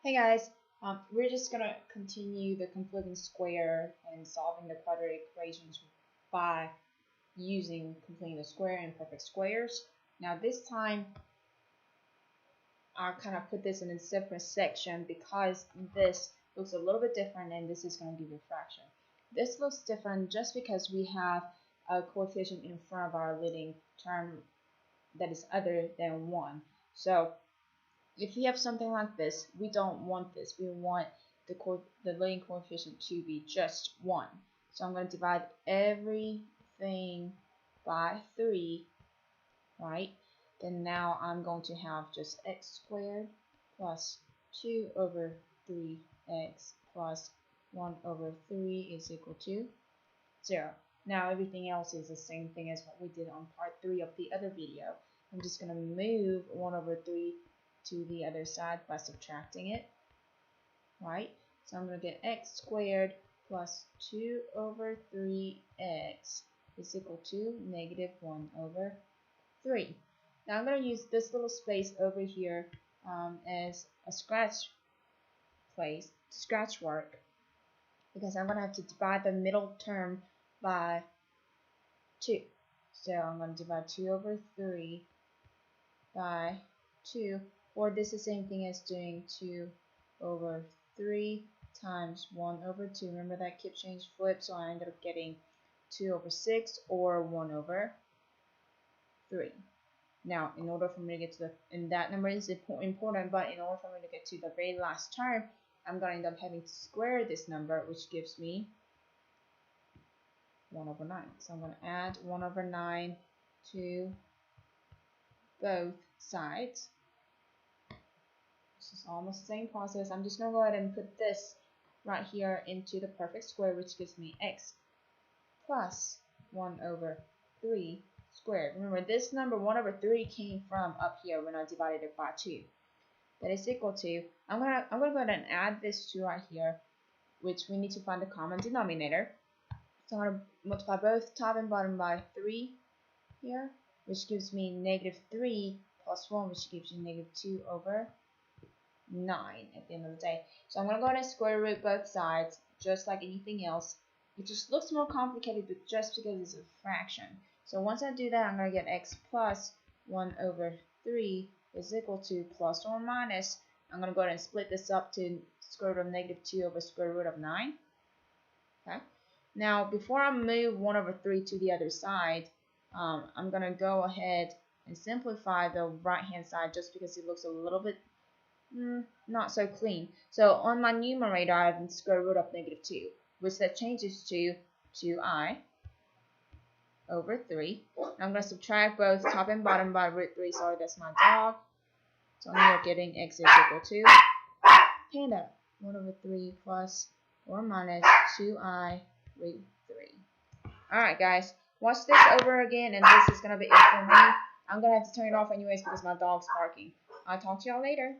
Hey guys, we're just gonna continue the completing square and solving the quadratic equations by using completing the square and perfect squares. Now this time I'll kind of put this in a separate section because this looks a little bit different and this is going to give you a fraction. This looks different just because we have a coefficient in front of our leading term that is other than 1. So if you have something like this, we don't want this. We want the leading coefficient to be just 1. So I'm going to divide everything by 3, right? Then now I'm going to have just x squared plus 2 over 3x plus 1 over 3 is equal to 0. Now everything else is the same thing as what we did on part 3 of the other video. I'm just going to move 1 over 3 to the other side by subtracting it, right? So I'm going to get x squared plus 2 over 3x is equal to negative 1 over 3. Now I'm going to use this little space over here as a scratch work, because I'm going to have to divide the middle term by 2. So I'm going to divide 2 over 3 by 2, or this is the same thing as doing 2 over 3 times 1 over 2. Remember that keep change flip, so I ended up getting 2 over 6 or 1 over 3. Now, in order for me to get to and that number is important, but in order for me to get to the very last term, I'm going to end up having to square this number, which gives me 1 over 9. So I'm going to add 1 over 9 to both sides. This is almost the same process. I'm just going to go ahead and put this right here into the perfect square, which gives me x plus 1 over 3 squared. Remember, this number 1 over 3 came from up here when I divided it by 2. That is equal to, I'm gonna go ahead and add this 2 right here, which we need to find the common denominator. So I'm going to multiply both top and bottom by 3 here, which gives me negative 3 plus 1, which gives you negative 2 over 9 at the end of the day. So I'm going to go ahead and square root both sides, just like anything else. It just looks more complicated, but just because it's a fraction. So once I do that, I'm going to get x plus 1 over 3 is equal to plus or minus. I'm going to go ahead and split this up to square root of negative 2 over square root of 9. Okay. Now, before I move 1 over 3 to the other side, I'm going to go ahead and simplify the right-hand side just because it looks a little bit not so clean. So on my numerator, I have the square root of negative 2, which that changes to 2i over 3. I'm going to subtract both top and bottom by root 3. Sorry, that's my dog. So now you're getting x is equal to panda 1 over 3 plus or minus 2i root 3. Alright guys, watch this over again, and this is going to be it for me. I'm going to have to turn it off anyways because my dog's barking. I'll talk to y'all later.